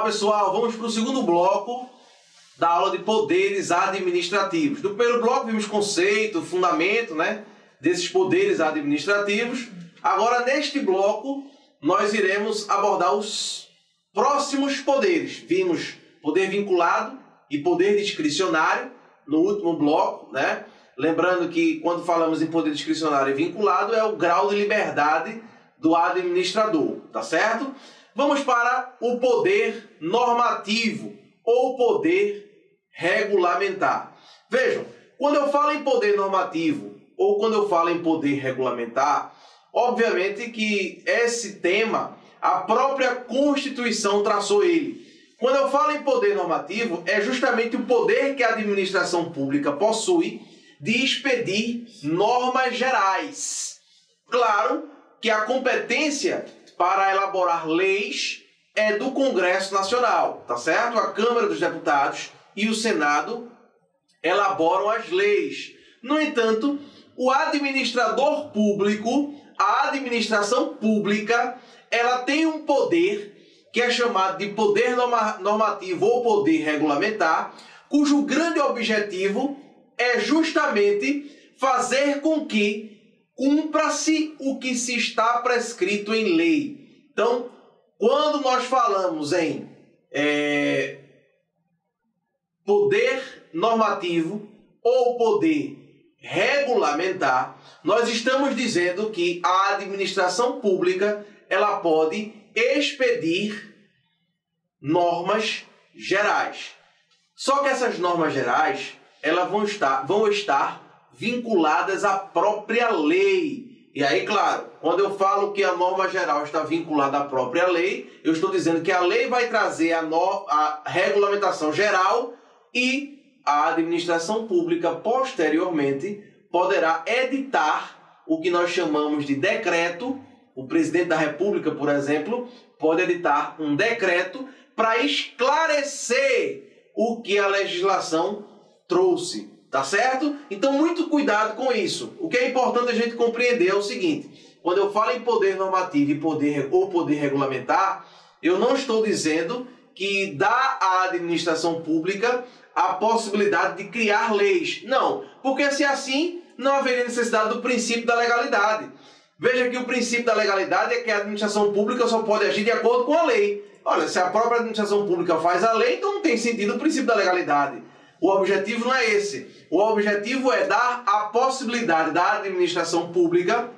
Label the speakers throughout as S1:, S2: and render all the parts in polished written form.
S1: Olá pessoal, vamos para o segundo bloco da aula de poderes administrativos. No primeiro bloco vimos conceito, fundamento, desses poderes administrativos. Agora neste bloco nós iremos abordar os próximos poderes. Vimos poder vinculado e poder discricionário no último bloco, Lembrando que quando falamos em poder discricionário e vinculado é o grau de liberdade do administrador, tá certo? Vamos para o poder normativo ou poder regulamentar. Vejam, quando eu falo em poder normativo ou quando eu falo em poder regulamentar, obviamente que esse tema, a própria Constituição traçou ele. Quando eu falo em poder normativo, é justamente o poder que a administração pública possui de expedir normas gerais. Claro que a competência para elaborar leis é do Congresso Nacional, tá certo? A Câmara dos Deputados e o Senado elaboram as leis. No entanto, o administrador público, a administração pública, ela tem um poder que é chamado de poder normativo ou poder regulamentar, cujo grande objetivo é justamente fazer com que cumpra-se o que se está prescrito em lei. Então, quando nós falamos em poder normativo ou poder regulamentar, nós estamos dizendo que a administração pública ela pode expedir normas gerais. Só que essas normas gerais elas vão estar vinculadas à própria lei. E aí, claro, quando eu falo que a norma geral está vinculada à própria lei, eu estou dizendo que a lei vai trazer a regulamentação geral e a administração pública, posteriormente, poderá editar o que nós chamamos de decreto. O presidente da República, por exemplo, pode editar um decreto para esclarecer o que a legislação trouxe, tá certo? Então, muito cuidado com isso. O que é importante a gente compreender é o seguinte: quando eu falo em poder normativo e poder regulamentar, eu não estou dizendo que dá à administração pública a possibilidade de criar leis. Não, porque se assim, não haveria necessidade do princípio da legalidade. Veja que o princípio da legalidade é que a administração pública só pode agir de acordo com a lei. Olha, se a própria administração pública faz a lei, então não tem sentido o princípio da legalidade. O objetivo não é esse. O objetivo é dar a possibilidade da administração pública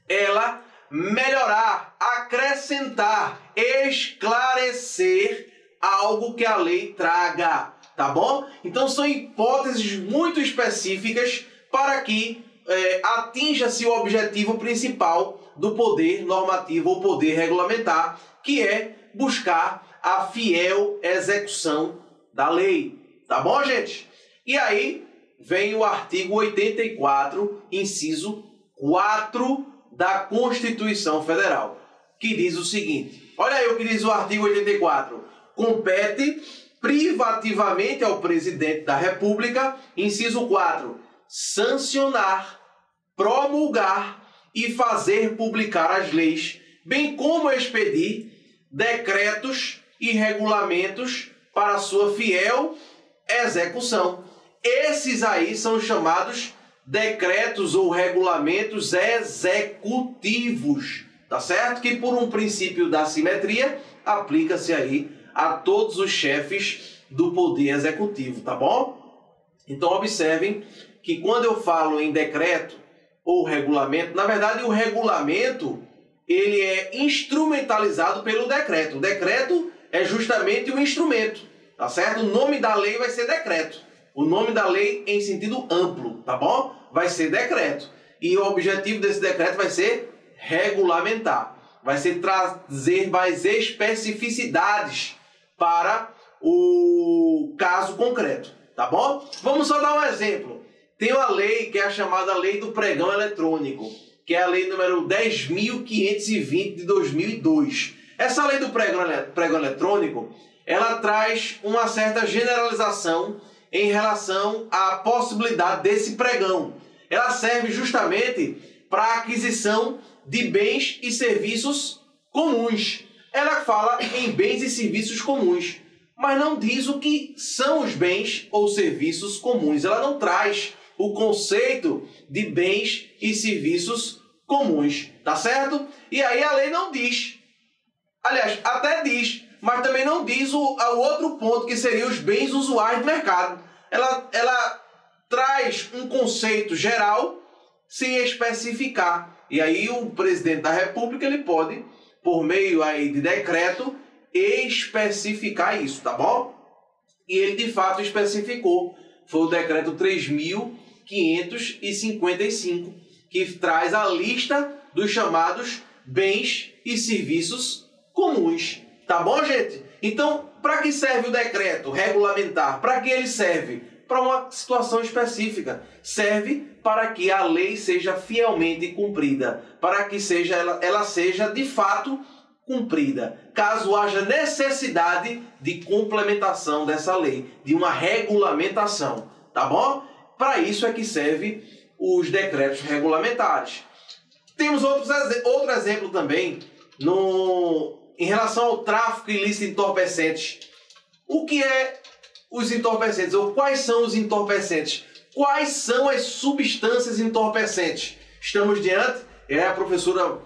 S1: ela melhorar, acrescentar, esclarecer algo que a lei traga, tá bom? Então são hipóteses muito específicas para que atinja-se o objetivo principal do poder normativo ou poder regulamentar, que é buscar a fiel execução da lei. Tá bom, gente? E aí vem o artigo 84, inciso 4 da Constituição Federal, que diz o seguinte. Olha aí o que diz o artigo 84. Compete privativamente ao presidente da República, inciso 4, sancionar, promulgar e fazer publicar as leis, bem como expedir decretos e regulamentos para sua fiel execução. Esses aí são chamados decretos ou regulamentos executivos, tá certo? Que por um princípio da simetria aplica-se aí a todos os chefes do poder executivo, tá bom? Então observem que quando eu falo em decreto ou regulamento, na verdade o regulamento ele é instrumentalizado pelo decreto. O decreto é justamente o instrumento, tá certo? O nome da lei vai ser decreto. O nome da lei em sentido amplo, tá bom? Vai ser decreto. E o objetivo desse decreto vai ser regulamentar. Vai ser trazer mais especificidades para o caso concreto, tá bom? Vamos só dar um exemplo. Tem uma lei que é a chamada Lei do Pregão Eletrônico, que é a lei número 10.520 de 2002. Essa lei do pregão eletrônico, ela traz uma certa generalização em relação à possibilidade desse pregão. Ela serve justamente para a aquisição de bens e serviços comuns. ela fala em bens e serviços comuns, mas não diz o que são os bens ou serviços comuns. Ela não traz o conceito de bens e serviços comuns, tá certo? E aí a lei não diz. Aliás, até diz, mas também não diz o outro ponto, que seria os bens usuais do mercado. Ela traz um conceito geral sem especificar. E aí o presidente da República ele pode, por meio aí de decreto, especificar isso, tá bom? E ele de fato especificou. Foi o decreto 3.555, que traz a lista dos chamados bens e serviços comuns. Tá bom, gente? Então, para que serve o decreto regulamentar? Para que ele serve? Para uma situação específica. Serve para que a lei seja fielmente cumprida, para que ela seja de fato cumprida. Caso haja necessidade de complementação dessa lei, de uma regulamentação, tá bom? Para isso é que serve os decretos regulamentares. Temos outro exemplo também em relação ao tráfico ilícito de entorpecentes. O que é os entorpecentes? Ou quais são os entorpecentes? Quais são as substâncias entorpecentes? Estamos diante, a professora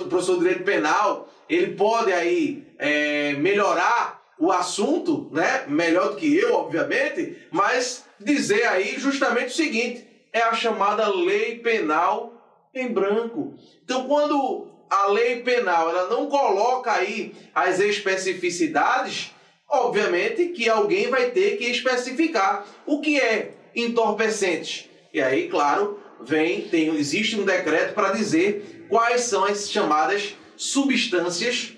S1: do direito penal, ele pode aí melhorar o assunto, né? Melhor do que eu, obviamente, mas dizer aí justamente o seguinte: é a chamada lei penal em branco. Então, quando a lei penal ela não coloca aí as especificidades, obviamente que alguém vai ter que especificar o que é entorpecente. E aí, claro, existe um decreto para dizer quais são as chamadas substâncias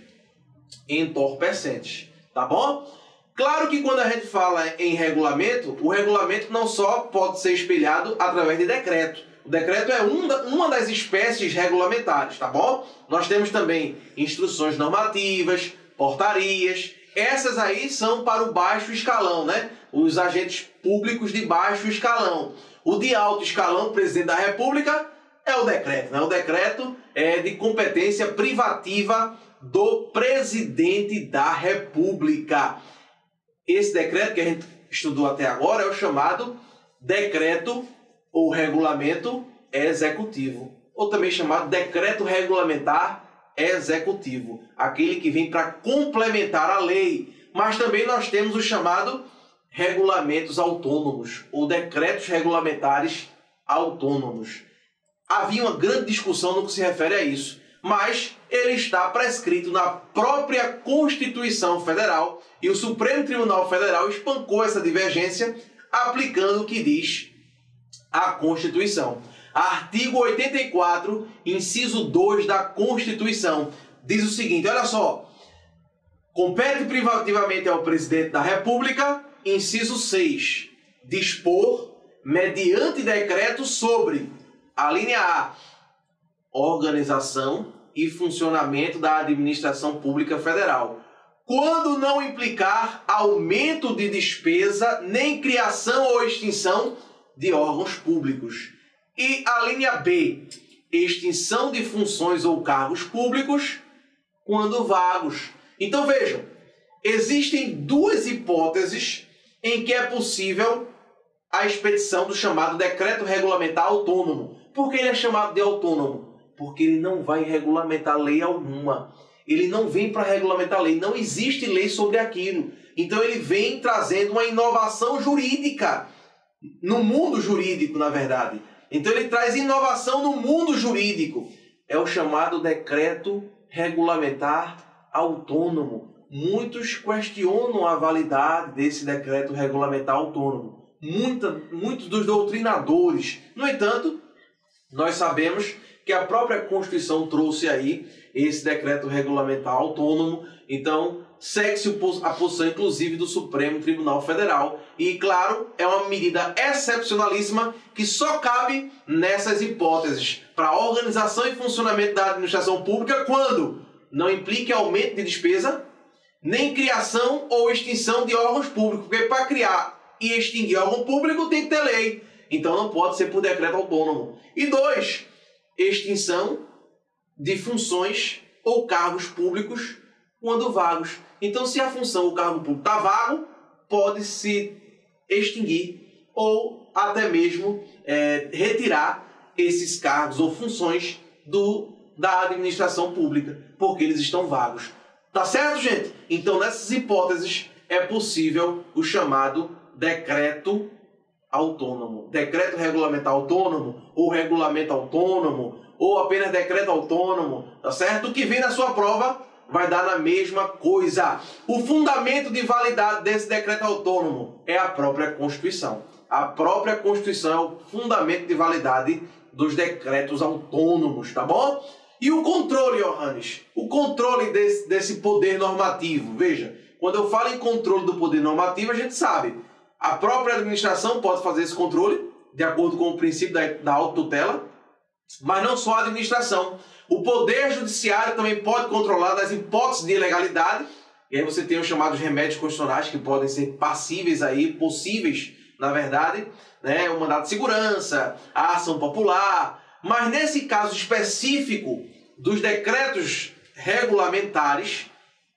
S1: entorpecentes. Tá bom? Claro que quando a gente fala em regulamento, o regulamento não só pode ser espelhado através de decreto. O decreto é uma das espécies regulamentares, tá bom? Nós temos também instruções normativas, portarias. Essas aí são para o baixo escalão, né? Os agentes públicos de baixo escalão. O de alto escalão, o presidente da República, é o decreto, né? O decreto é de competência privativa do presidente da República. Esse decreto que a gente estudou até agora é o chamado decreto ou regulamento executivo, ou também chamado decreto regulamentar executivo, aquele que vem para complementar a lei. Mas também nós temos o chamado regulamentos autônomos, ou decretos regulamentares autônomos. Havia uma grande discussão no que se refere a isso, mas ele está prescrito na própria Constituição Federal, e o Supremo Tribunal Federal espancou essa divergência aplicando o que diz a Constituição. Artigo 84, inciso 2 da Constituição, diz o seguinte, olha só: compete privativamente ao presidente da República, inciso 6, dispor, mediante decreto, sobre a linha A, organização e funcionamento da administração pública federal, quando não implicar aumento de despesa, nem criação ou extinção de órgãos públicos. E a linha B, extinção de funções ou cargos públicos quando vagos. Então vejam, existem duas hipóteses em que é possível a expedição do chamado decreto regulamentar autônomo. Por que ele é chamado de autônomo? Porque ele não vai regulamentar lei alguma. Ele não vem para regulamentar lei. Não existe lei sobre aquilo. Então ele vem trazendo uma inovação jurídica. No mundo jurídico, na verdade. Então ele traz inovação no mundo jurídico. É o chamado decreto regulamentar autônomo. Muitos questionam a validade desse decreto regulamentar autônomo. Muitos dos doutrinadores. No entanto, nós sabemos que a própria Constituição trouxe aí esse decreto regulamentar autônomo. Então, segue-se a posição, inclusive, do Supremo Tribunal Federal. E, claro, é uma medida excepcionalíssima que só cabe nessas hipóteses para a organização e funcionamento da administração pública quando não implique aumento de despesa, nem criação ou extinção de órgãos públicos. Porque para criar e extinguir órgão público tem que ter lei. Então não pode ser por decreto autônomo. E 2, extinção de funções ou cargos públicos quando vagos. Então, se a função, o cargo público está vago, pode se extinguir ou até mesmo retirar esses cargos ou funções da administração pública, porque eles estão vagos. Tá certo, gente? Então, nessas hipóteses, é possível o chamado decreto autônomo. Decreto regulamentar autônomo, ou regulamento autônomo, ou apenas decreto autônomo, tá certo? O que vem na sua prova vai dar na mesma coisa. O fundamento de validade desse decreto autônomo é a própria Constituição. A própria Constituição é o fundamento de validade dos decretos autônomos, tá bom? E o controle, Johannes? O controle desse poder normativo. Veja, quando eu falo em controle do poder normativo, a gente sabe, a própria administração pode fazer esse controle, de acordo com o princípio da autotutela, mas não só a administração. O poder judiciário também pode controlar nas hipóteses de ilegalidade, e aí você tem os chamados remédios constitucionais que podem ser passíveis aí, possíveis, na verdade, né? O mandado de segurança, a ação popular, mas nesse caso específico dos decretos regulamentares,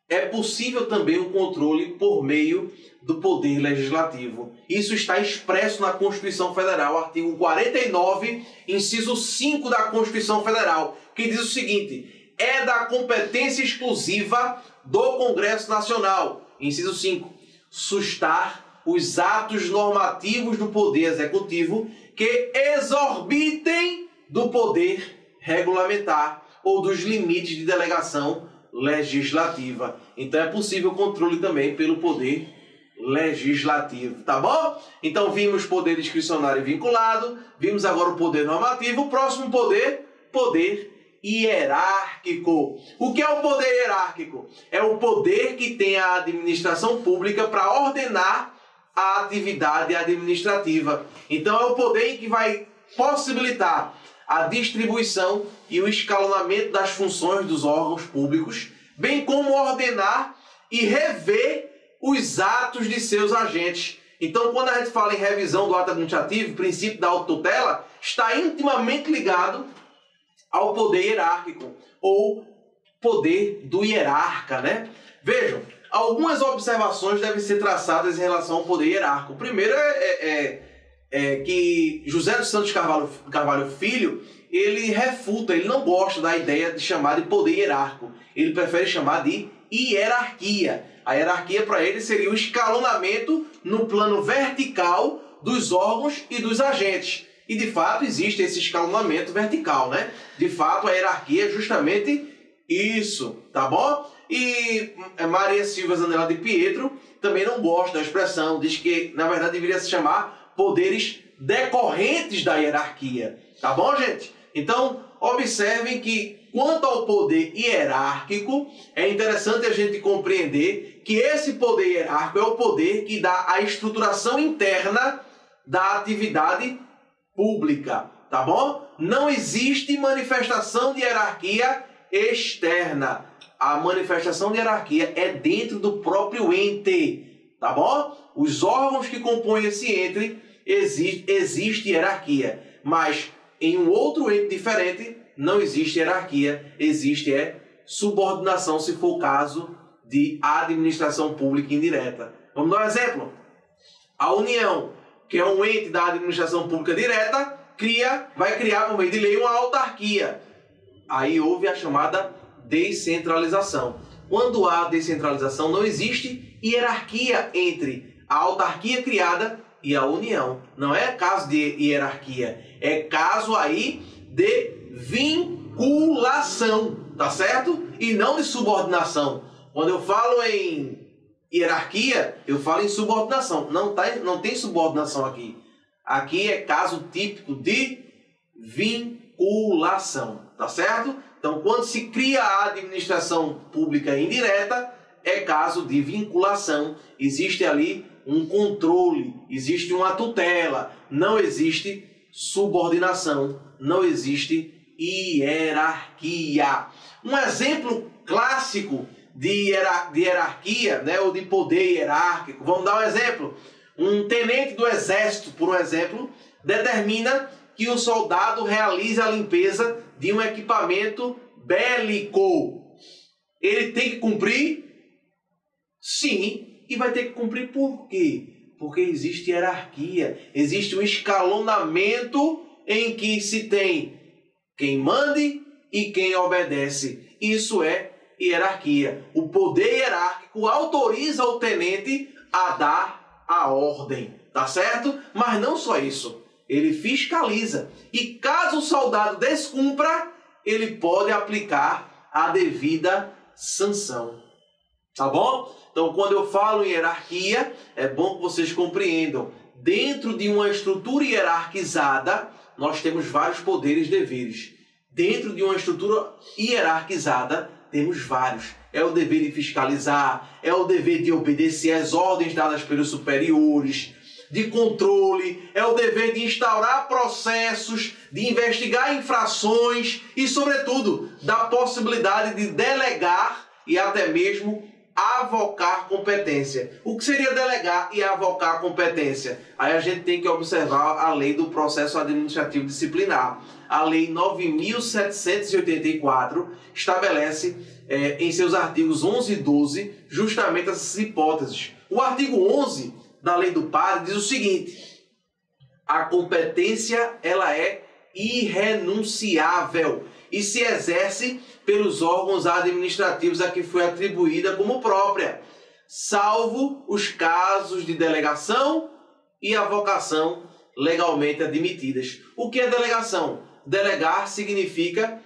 S1: é possível também o controle por meio do Poder Legislativo. Isso está expresso na Constituição Federal, artigo 49, inciso 5 da Constituição Federal, que diz o seguinte: é da competência exclusiva do Congresso Nacional, inciso 5, sustar os atos normativos do Poder Executivo que exorbitem do Poder Regulamentar ou dos limites de delegação legislativa. Então é possível o controle também pelo Poder Legislativo, tá bom? Então vimos poder discricionário e vinculado, vimos agora o poder normativo, o próximo poder hierárquico. O que é o poder hierárquico? É o poder que tem a administração pública para ordenar a atividade administrativa. Então é o poder que vai possibilitar a distribuição e o escalonamento das funções dos órgãos públicos, bem como ordenar e rever os atos de seus agentes. Então, quando a gente fala em revisão do ato administrativo, o princípio da autotutela está intimamente ligado ao poder hierárquico, ou poder do hierarca, né? Vejam, algumas observações devem ser traçadas em relação ao poder hierárquico. O primeiro é que José dos Santos Carvalho Filho, ele refuta, ele não gosta da ideia de chamar de poder hierárquico. Ele prefere chamar de hierarquia. A hierarquia para ele seria o escalonamento no plano vertical dos órgãos e dos agentes. E de fato existe esse escalonamento vertical, né? De fato a hierarquia é justamente isso, tá bom? E Maria Silva Zanella de Pietro também não gosta da expressão, diz que na verdade deveria se chamar poderes decorrentes da hierarquia, tá bom, gente? Então observem que quanto ao poder hierárquico, é interessante a gente compreender que esse poder hierárquico é o poder que dá a estruturação interna da atividade pública, tá bom? Não existe manifestação de hierarquia externa. A manifestação de hierarquia é dentro do próprio ente, tá bom? Os órgãos que compõem esse ente, existe hierarquia, mas em um outro ente diferente não existe hierarquia, existe subordinação, se for o caso de administração pública indireta. Vamos dar um exemplo. A União, que é um ente da administração pública direta, vai criar por meio de lei uma autarquia. Aí houve a chamada descentralização. Quando há descentralização, não existe hierarquia entre a autarquia criada e a União. Não é caso de hierarquia, é caso aí de vinculação, tá certo? E não de subordinação. Quando eu falo em hierarquia, eu falo em subordinação. Não tem subordinação aqui. Aqui é caso típico de vinculação, tá certo? Então, quando se cria a administração pública indireta, é caso de vinculação. Existe ali um controle, existe uma tutela, não existe subordinação, não existe hierarquia. Um exemplo clássico de hierarquia, né, ou de poder hierárquico, vamos dar um exemplo. Um tenente do exército, por um exemplo, determina que o soldado realize a limpeza de um equipamento bélico. Ele tem que cumprir? Sim, e vai ter que cumprir por quê? Porque existe hierarquia, existe um escalonamento em que se tem quem mande e quem obedece. Isso é hierarquia. O poder hierárquico autoriza o tenente a dar a ordem, tá certo? Mas não só isso, ele fiscaliza. E caso o soldado descumpra, ele pode aplicar a devida sanção. Tá bom? Então, quando eu falo em hierarquia, é bom que vocês compreendam. Dentro de uma estrutura hierarquizada, nós temos vários poderes e deveres. Dentro de uma estrutura hierarquizada, temos vários. É o dever de fiscalizar, é o dever de obedecer às ordens dadas pelos superiores, de controle, é o dever de instaurar processos, de investigar infrações e, sobretudo, da possibilidade de delegar e até mesmo avocar competência. O que seria delegar e avocar competência? Aí a gente tem que observar a lei do processo administrativo disciplinar. A lei 9.784 estabelece em seus artigos 11 e 12 justamente essas hipóteses. O artigo 11 da lei do PAD diz o seguinte: a competência ela é irrenunciável e se exerce pelos órgãos administrativos a que foi atribuída como própria, salvo os casos de delegação e avocação legalmente admitidas. O que é delegação? Delegar significa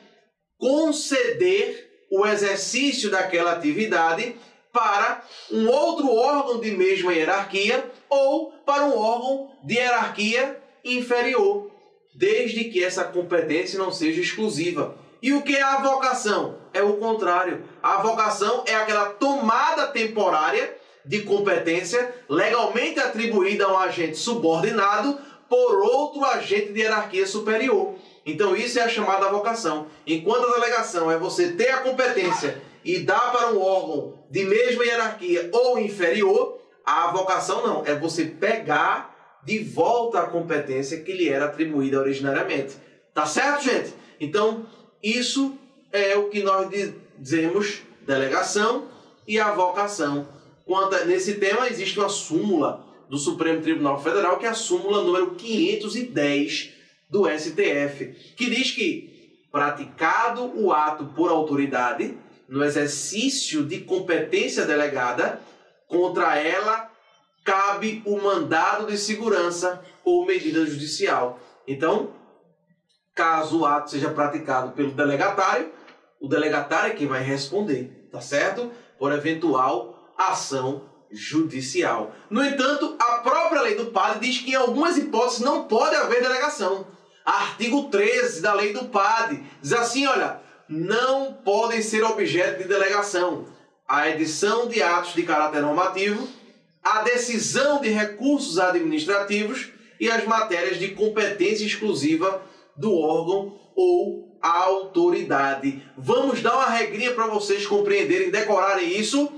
S1: conceder o exercício daquela atividade para um outro órgão de mesma hierarquia ou para um órgão de hierarquia inferior, desde que essa competência não seja exclusiva. E o que é a avocação? É o contrário. A avocação é aquela tomada temporária de competência legalmente atribuída a um agente subordinado por outro agente de hierarquia superior. Então isso é a chamada avocação. Enquanto a delegação é você ter a competência e dar para um órgão de mesma hierarquia ou inferior, a avocação não. É você pegar de volta a competência que lhe era atribuída originariamente. Tá certo, gente? Então, isso é o que nós dizemos delegação e avocação. Nesse tema, existe uma súmula do Supremo Tribunal Federal, que é a súmula número 510 do STF, que diz que, praticado o ato por autoridade, no exercício de competência delegada, contra ela cabe o mandado de segurança ou medida judicial. Então, caso o ato seja praticado pelo delegatário, o delegatário é quem vai responder, tá certo? Por eventual ação judicial. No entanto, a própria lei do PAD diz que em algumas hipóteses não pode haver delegação. Artigo 13 da lei do PAD diz assim, olha, não podem ser objeto de delegação a edição de atos de caráter normativo, a decisão de recursos administrativos e as matérias de competência exclusiva do órgão ou autoridade. Vamos dar uma regrinha para vocês compreenderem, decorarem isso.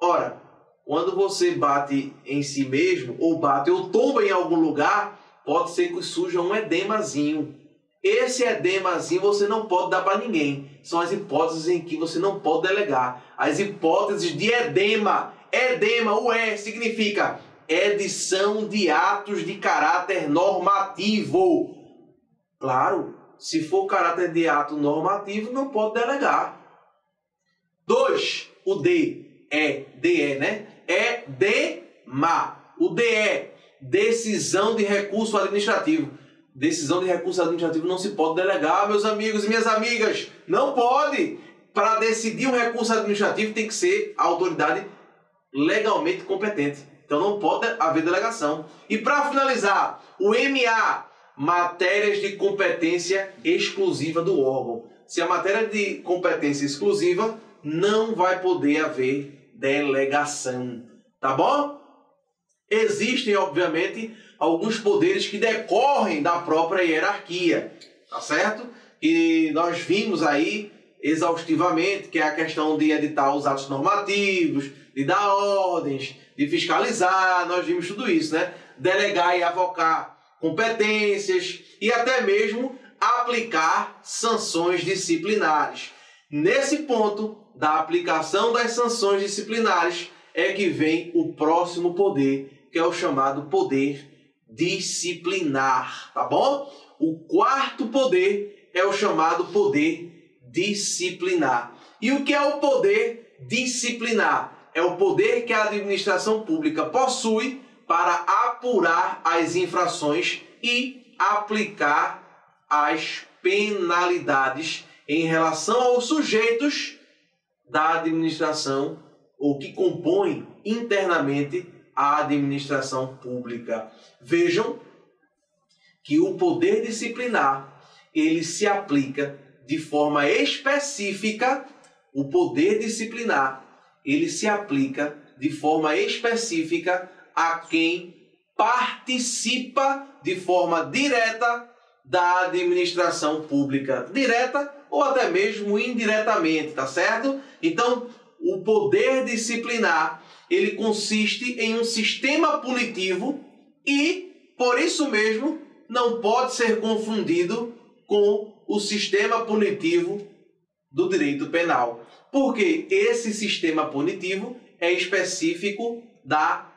S1: Ora, quando você bate em si mesmo, ou bate ou tomba em algum lugar, pode ser que surja um edemazinho. Esse edemazinho você não pode dar para ninguém. São as hipóteses em que você não pode delegar. As hipóteses de edema. Edema, o E, significa edição de atos de caráter normativo. Claro, se for caráter de ato normativo, não pode delegar. 2. O D. DE, né? Edema. O DE. Decisão de recurso administrativo. Decisão de recurso administrativo não se pode delegar, meus amigos e minhas amigas. Não pode. Para decidir um recurso administrativo tem que ser a autoridade legalmente competente. Então não pode haver delegação. E para finalizar, o MA, matérias de competência exclusiva do órgão. Se a matéria de competência exclusiva, não vai poder haver delegação. Tá bom? Existem, obviamente, alguns poderes que decorrem da própria hierarquia, tá certo? E nós vimos aí exaustivamente que é a questão de editar os atos normativos, de dar ordens, de fiscalizar, nós vimos tudo isso, né? Delegar e avocar competências e até mesmo aplicar sanções disciplinares. Nesse ponto da aplicação das sanções disciplinares é que vem o próximo poder, que é o chamado poder disciplinar, tá bom? O quarto poder é o chamado poder disciplinar. E o que é o poder disciplinar? É o poder que a administração pública possui para apurar as infrações e aplicar as penalidades em relação aos sujeitos da administração ou que compõem internamente a administração pública. Vejam que o poder disciplinar, ele se aplica de forma específica, o poder disciplinar, ele se aplica de forma específica a quem participa de forma direta da administração pública, direta ou até mesmo indiretamente, tá certo? Então, o poder disciplinar, ele consiste em um sistema punitivo e, por isso mesmo, não pode ser confundido com o sistema punitivo do direito penal, porque esse sistema punitivo é específico da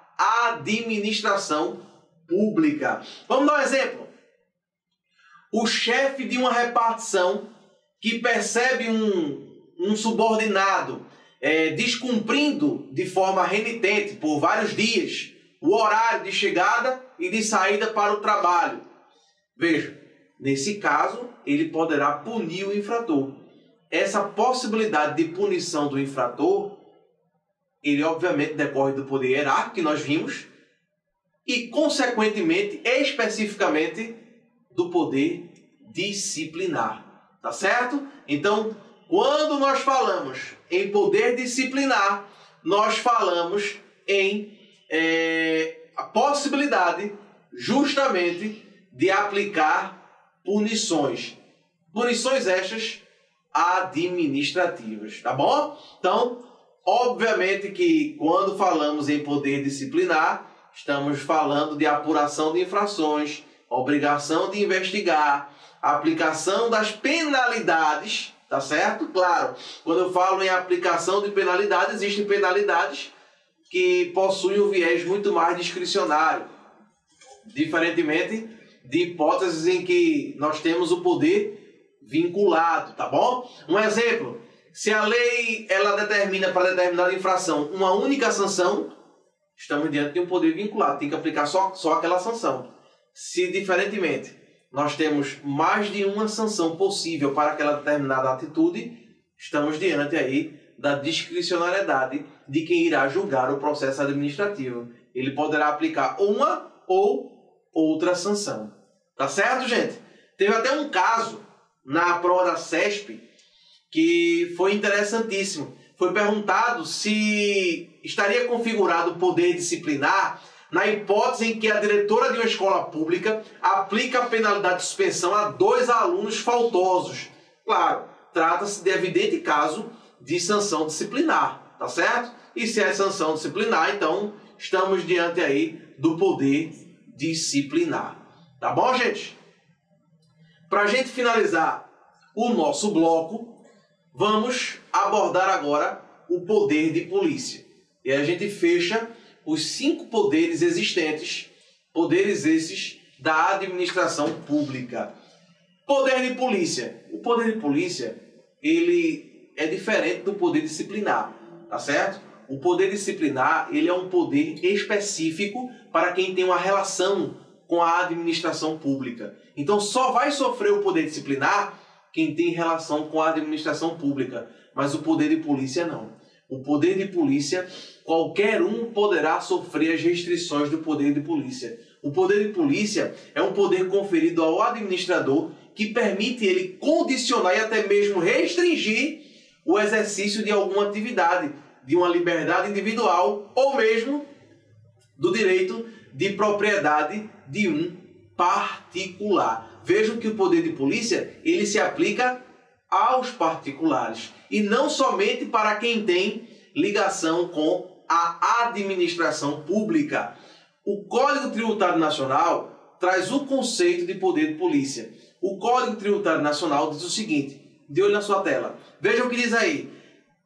S1: administração pública. Vamos dar um exemplo. O chefe de uma repartição que percebe um subordinado descumprindo de forma renitente por vários dias o horário de chegada e de saída para o trabalho. Veja, nesse caso, ele poderá punir o infrator. Essa possibilidade de punição do infrator, ele obviamente decorre do poder hierárquico que nós vimos e, consequentemente, especificamente, do poder disciplinar. Tá certo? Então, quando nós falamos em poder disciplinar, nós falamos em a possibilidade justamente de aplicar punições. Punições estas administrativas, tá bom? Então, obviamente que quando falamos em poder disciplinar, estamos falando de apuração de infrações, obrigação de investigar, aplicação das penalidades, tá certo? Claro, quando eu falo em aplicação de penalidades, existem penalidades que possuem um viés muito mais discricionário, diferentemente de hipóteses em que nós temos o poder vinculado, tá bom? Um exemplo, se a lei ela determina para determinada infração uma única sanção, estamos diante de um poder vinculado, tem que aplicar só aquela sanção. Se, diferentemente, nós temos mais de uma sanção possível para aquela determinada atitude, estamos diante aí da discricionariedade de quem irá julgar o processo administrativo. Ele poderá aplicar uma ou outra sanção. Tá certo, gente? Teve até um caso na prova da CESP que foi interessantíssimo. Foi perguntado se estaria configurado o poder disciplinar na hipótese em que a diretora de uma escola pública aplica a penalidade de suspensão a 2 alunos faltosos. Claro, trata-se de evidente caso de sanção disciplinar, tá certo? E se é sanção disciplinar, então estamos diante aí do poder disciplinar. Tá bom, gente? Para a gente finalizar o nosso bloco, vamos abordar agora o poder de polícia. E a gente fecha os 5 poderes existentes, poderes esses da administração pública. Poder de polícia. O poder de polícia, ele é diferente do poder disciplinar, tá certo? O poder disciplinar, ele é um poder específico para quem tem uma relação com a administração pública. Então, só vai sofrer o poder disciplinar quem tem relação com a administração pública, mas o poder de polícia não. O poder de polícia, qualquer um poderá sofrer as restrições do poder de polícia. O poder de polícia é um poder conferido ao administrador que permite ele condicionar e até mesmo restringir o exercício de alguma atividade, de uma liberdade individual ou mesmo do direito de propriedade de um particular. Vejam que o poder de polícia, ele se aplica aos particulares e não somente para quem tem ligação com a administração pública. O Código Tributário Nacional traz o conceito de poder de polícia. O Código Tributário Nacional diz o seguinte: de olho na sua tela. Veja o que diz aí.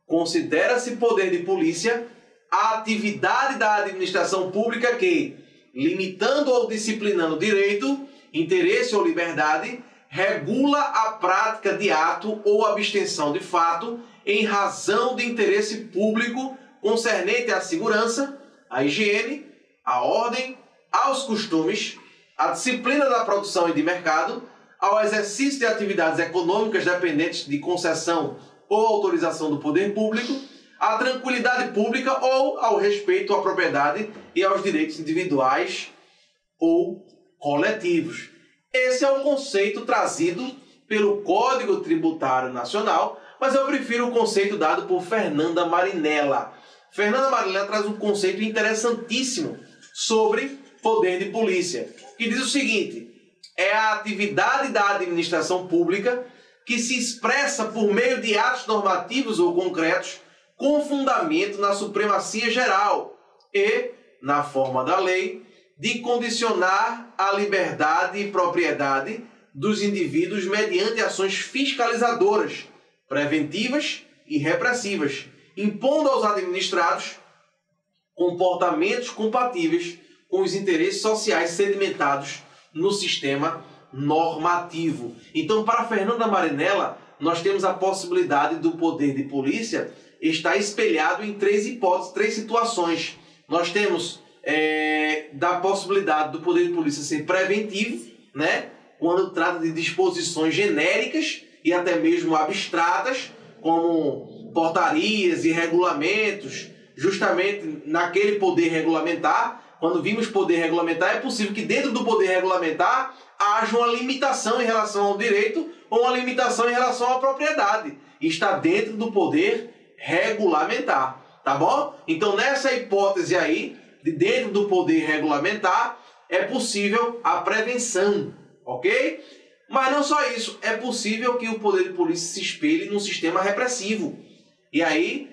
S1: Considera-se poder de polícia a atividade da administração pública que, limitando ou disciplinando direito, interesse ou liberdade, regula a prática de ato ou abstenção de fato em razão de interesse público concernente à segurança, à higiene, à ordem, aos costumes, à disciplina da produção e de mercado, ao exercício de atividades econômicas dependentes de concessão ou autorização do poder público, à tranquilidade pública ou ao respeito à propriedade e aos direitos individuais ou coletivos. Esse é o conceito trazido pelo Código Tributário Nacional, mas eu prefiro o conceito dado por Fernanda Marinella. Fernanda Marinella traz um conceito interessantíssimo sobre poder de polícia, que diz o seguinte: é a atividade da administração pública que se expressa por meio de atos normativos ou concretos com fundamento na supremacia geral e, na forma da lei, de condicionar a liberdade e propriedade dos indivíduos mediante ações fiscalizadoras, preventivas e repressivas, impondo aos administrados comportamentos compatíveis com os interesses sociais sedimentados no sistema normativo. Então, para Fernanda Marinella, nós temos a possibilidade do poder de polícia estar espelhado em três hipóteses, três situações. Nós temos da possibilidade do poder de polícia ser preventivo, né? Quando trata de disposições genéricas e até mesmo abstratas, como portarias e regulamentos, justamente naquele poder regulamentar. Quando vimos poder regulamentar, é possível que dentro do poder regulamentar haja uma limitação em relação ao direito ou uma limitação em relação à propriedade. E está dentro do poder regulamentar, tá bom? Então, nessa hipótese aí, de dentro do poder regulamentar, é possível a prevenção, ok? Mas não só isso, é possível que o poder de polícia se espelhe num sistema repressivo. E aí,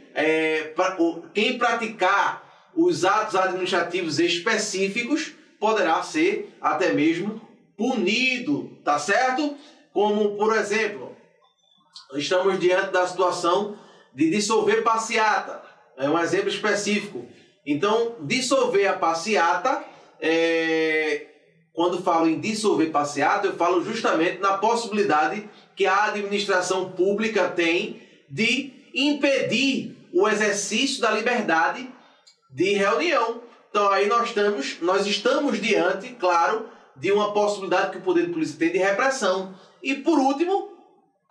S1: quem praticar os atos administrativos específicos poderá ser até mesmo punido, tá certo? Como, por exemplo, estamos diante da situação de dissolver passeata. É um exemplo específico. Então, dissolver a passeata, quando falo em dissolver passeata, eu falo justamente na possibilidade que a administração pública tem de impedir o exercício da liberdade de reunião. Então, aí nós estamos diante, claro, de uma possibilidade que o poder de polícia tem de repressão. E, por último,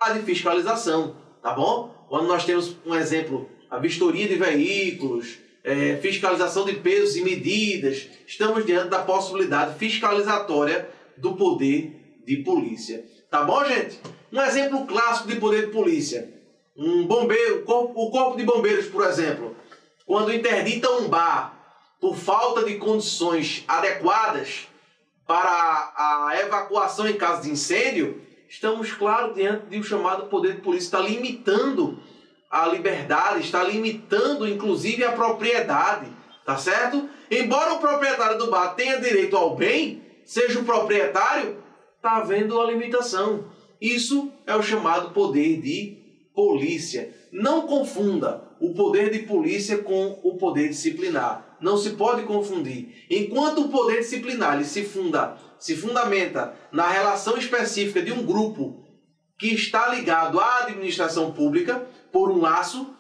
S1: a de fiscalização, tá bom? Quando nós temos, um exemplo, a vistoria de veículos, fiscalização de pesos e medidas, estamos diante da possibilidade fiscalizatória do poder de polícia. Tá bom, gente? Um exemplo clássico de poder de polícia. Um bombeiro, o corpo de bombeiros, por exemplo, quando interdita um bar por falta de condições adequadas para a evacuação em caso de incêndio, estamos, claro, diante de um chamado poder de polícia. Está limitando a liberdade, está limitando, inclusive, a propriedade, tá certo? Embora o proprietário do bar tenha direito ao bem, seja o proprietário, está havendo a limitação. Isso é o chamado poder de polícia. Não confunda o poder de polícia com o poder disciplinar. Não se pode confundir. Enquanto o poder disciplinar ele se fundamenta na relação específica de um grupo que está ligado à administração pública por um laço,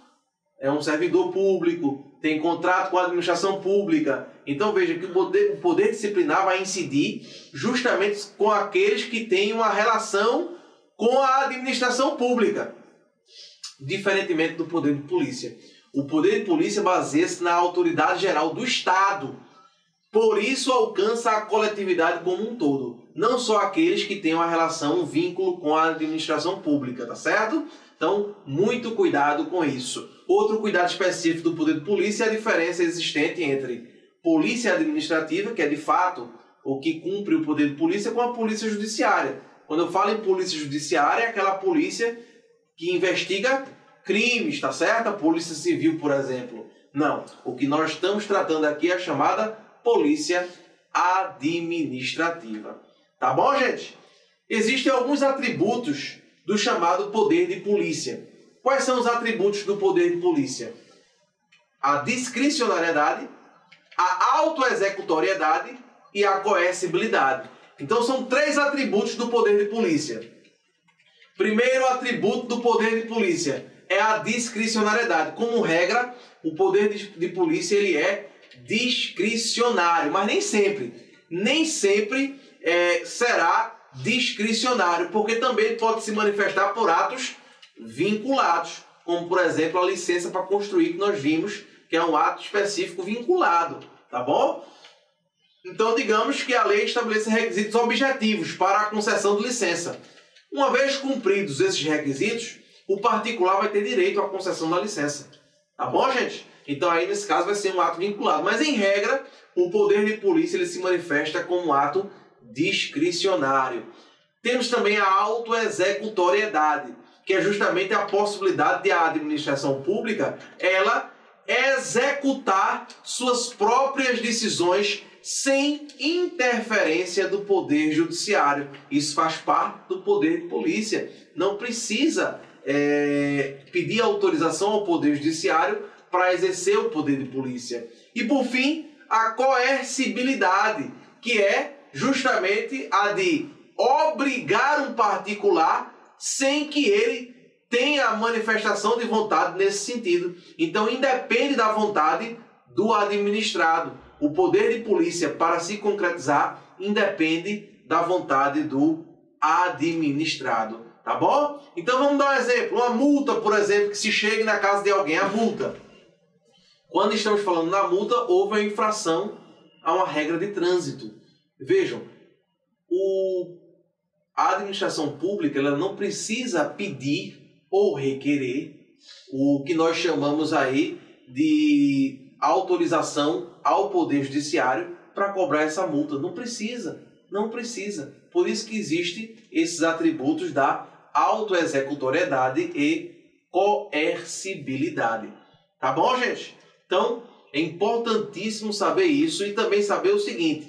S1: é um servidor público, tem contrato com a administração pública. Então veja que o poder disciplinar vai incidir justamente com aqueles que têm uma relação com a administração pública, diferentemente do poder de polícia. O poder de polícia baseia-se na autoridade geral do Estado. Por isso alcança a coletividade como um todo, não só aqueles que têm uma relação, um vínculo com a administração pública, tá certo? Então, muito cuidado com isso. Outro cuidado específico do poder de polícia é a diferença existente entre polícia administrativa, que é de fato o que cumpre o poder de polícia, com a polícia judiciária. Quando eu falo em polícia judiciária, é aquela polícia que investiga crimes, tá certo? A polícia civil, por exemplo. Não. O que nós estamos tratando aqui é a chamada polícia administrativa. Tá bom, gente? Existem alguns atributos do chamado poder de polícia. Quais são os atributos do poder de polícia? A discricionariedade, a autoexecutoriedade e a coercibilidade. Então são 3 atributos do poder de polícia. Primeiro atributo do poder de polícia é a discricionariedade. Como regra, o poder de polícia ele é discricionário, mas nem sempre será discricionário, porque também pode se manifestar por atos vinculados, como por exemplo a licença para construir que nós vimos, que é um ato específico vinculado, tá bom? Então digamos que a lei estabelece requisitos objetivos para a concessão de licença. Uma vez cumpridos esses requisitos, o particular vai ter direito à concessão da licença, tá bom, gente? Então aí nesse caso vai ser um ato vinculado, mas em regra o poder de polícia ele se manifesta como um ato discricionário. Temos também a autoexecutoriedade, que é justamente a possibilidade de a administração pública ela executar suas próprias decisões sem interferência do poder judiciário. Isso faz parte do poder de polícia. Não precisa pedir autorização ao poder judiciário para exercer o poder de polícia. E por fim, a coercibilidade, que é justamente a de obrigar um particular sem que ele tenha a manifestação de vontade nesse sentido. Então independe da vontade do administrado. O poder de polícia, para se concretizar, independe da vontade do administrado. Tá bom? Então vamos dar um exemplo. Uma multa, por exemplo, que se chegue na casa de alguém, a multa. Quando estamos falando na multa, houve a infração a uma regra de trânsito. Vejam, a administração pública ela não precisa pedir ou requerer o que nós chamamos aí de autorização ao Poder Judiciário para cobrar essa multa. Não precisa. Por isso que existem esses atributos da autoexecutoriedade e coercibilidade. Tá bom, gente? Então, é importantíssimo saber isso e também saber o seguinte: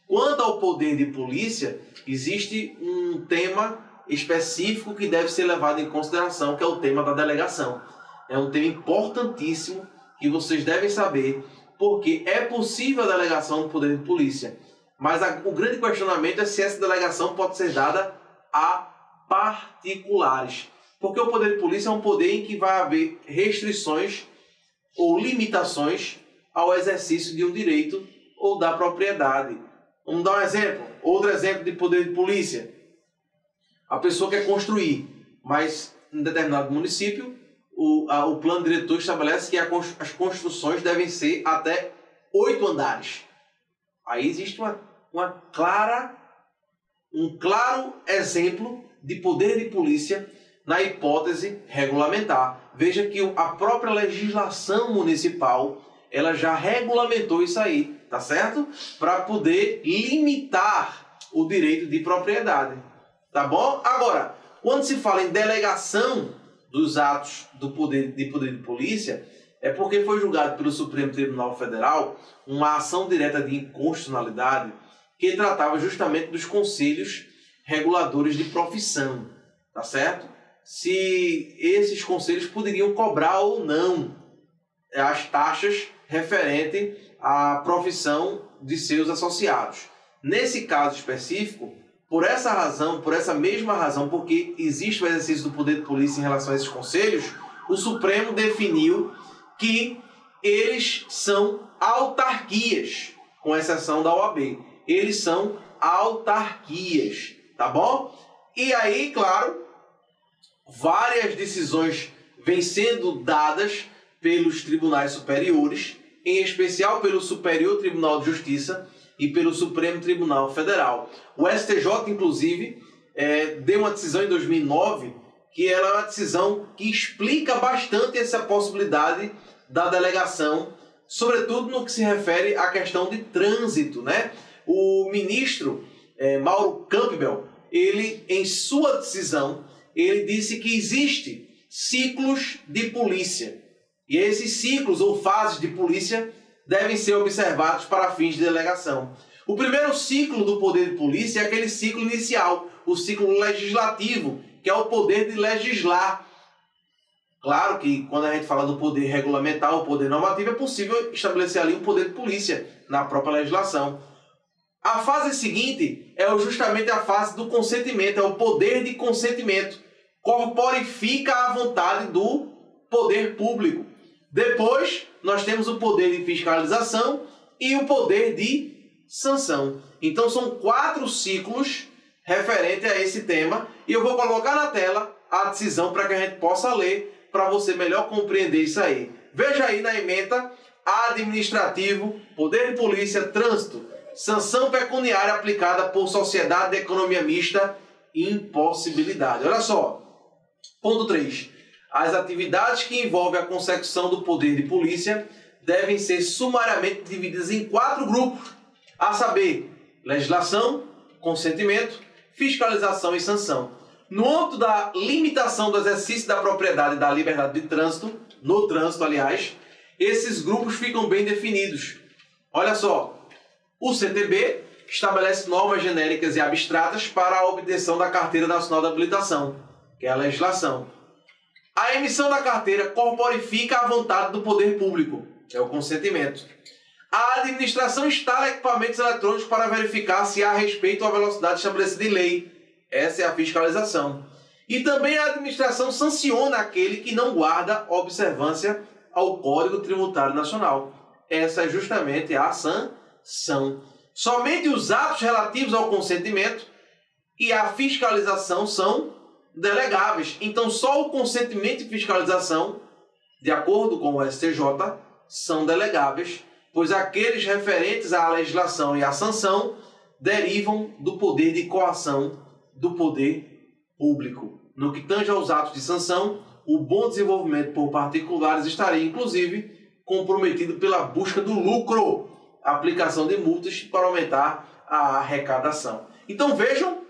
S1: quanto ao poder de polícia, existe um tema específico que deve ser levado em consideração, que é o tema da delegação. É um tema importantíssimo que vocês devem saber, porque é possível a delegação do poder de polícia, mas o grande questionamento é se essa delegação pode ser dada a particulares. Porque o poder de polícia é um poder em que vai haver restrições ou limitações ao exercício de um direito ou da propriedade. Vamos dar um exemplo. Outro exemplo de poder de polícia. A pessoa quer construir, mas em determinado município, o plano diretor estabelece que as construções devem ser até 8 andares. Aí existe um claro exemplo de poder de polícia na hipótese regulamentar. Veja que a própria legislação municipal ela já regulamentou isso aí, tá certo? Para poder limitar o direito de propriedade, tá bom? Agora, quando se fala em delegação dos atos do poder de polícia, é porque foi julgado pelo Supremo Tribunal Federal uma ação direta de inconstitucionalidade que tratava justamente dos conselhos reguladores de profissão, tá certo? Se esses conselhos poderiam cobrar ou não as taxas referentes à profissão de seus associados. Nesse caso específico, por essa mesma razão, porque existe o exercício do poder de polícia em relação a esses conselhos, o Supremo definiu que eles são autarquias, com exceção da OAB. Eles são autarquias, tá bom? E aí, claro, várias decisões vêm sendo dadas pelos tribunais superiores, em especial pelo Superior Tribunal de Justiça e pelo Supremo Tribunal Federal. O STJ, inclusive, deu uma decisão em 2009, que era uma decisão que explica bastante essa possibilidade da delegação, sobretudo no que se refere à questão de trânsito, né? O ministro Mauro Campbell, ele, em sua decisão, ele disse que existe ciclos de polícia. E esses ciclos ou fases de polícia devem ser observados para fins de delegação. O primeiro ciclo do poder de polícia é aquele ciclo inicial, o ciclo legislativo, que que é o poder de legislar. Claro que quando a gente fala do poder regulamentar, o poder normativo, é possível estabelecer ali o poder de polícia na própria legislação. A fase seguinte é justamente a fase do consentimento, é o poder de consentimento. Corporifica a vontade do poder público. Depois, nós temos o poder de fiscalização e o poder de sanção. Então, são 4 ciclos referentes a esse tema. E eu vou colocar na tela a decisão para que a gente possa ler, para você melhor compreender isso aí. Veja aí na ementa: administrativo, poder de polícia, trânsito, sanção pecuniária aplicada por sociedade de economia mista, impossibilidade. Olha só. Ponto 3. As atividades que envolvem a consecução do poder de polícia devem ser sumariamente divididas em 4 grupos, a saber, legislação, consentimento, fiscalização e sanção. No âmbito da limitação do exercício da propriedade e da liberdade de trânsito, no trânsito, aliás, esses grupos ficam bem definidos. Olha só, o CTB estabelece normas genéricas e abstratas para a obtenção da Carteira Nacional de Habilitação, que é a legislação. A emissão da carteira corporifica a vontade do poder público, que é o consentimento. A administração instala equipamentos eletrônicos para verificar se há respeito à velocidade estabelecida em lei. Essa é a fiscalização. E também a administração sanciona aquele que não guarda observância ao Código Tributário Nacional. Essa é justamente a sanção. Somente os atos relativos ao consentimento e à fiscalização são delegáveis. Então, só o consentimento e fiscalização, de acordo com o STJ, são delegáveis, pois aqueles referentes à legislação e à sanção derivam do poder de coação do poder público. No que tange aos atos de sanção, o bom desenvolvimento por particulares estaria, inclusive, comprometido pela busca do lucro, a aplicação de multas para aumentar a arrecadação. Então vejam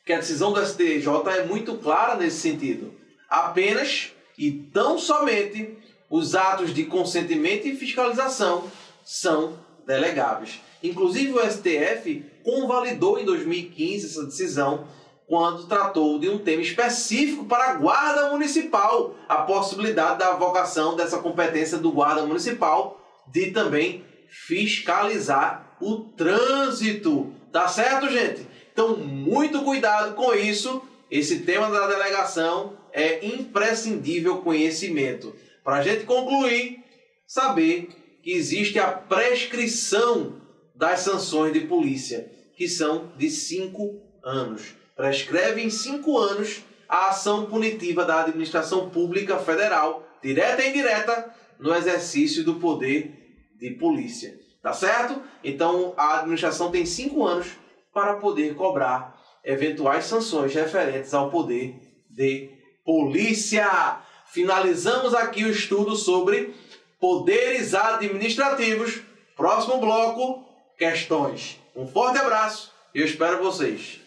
S1: que a decisão do STJ é muito clara nesse sentido. Apenas e tão somente os atos de consentimento e fiscalização são delegáveis. Inclusive o STF convalidou em 2015 essa decisão quando tratou de um tema específico para a Guarda Municipal, a possibilidade da avocação dessa competência do Guarda Municipal de também fiscalizar o trânsito. Tá certo, gente? Então, muito cuidado com isso. Esse tema da delegação é imprescindível conhecimento. Para a gente concluir, saber que existe a prescrição das sanções de polícia, que são de 5 anos. Prescreve em 5 anos a ação punitiva da administração pública federal, direta e indireta, no exercício do poder de polícia. Tá certo? Então, a administração tem 5 anos para poder cobrar eventuais sanções referentes ao poder de polícia. Finalizamos aqui o estudo sobre poderes administrativos. Próximo bloco, questões. Um forte abraço e eu espero vocês.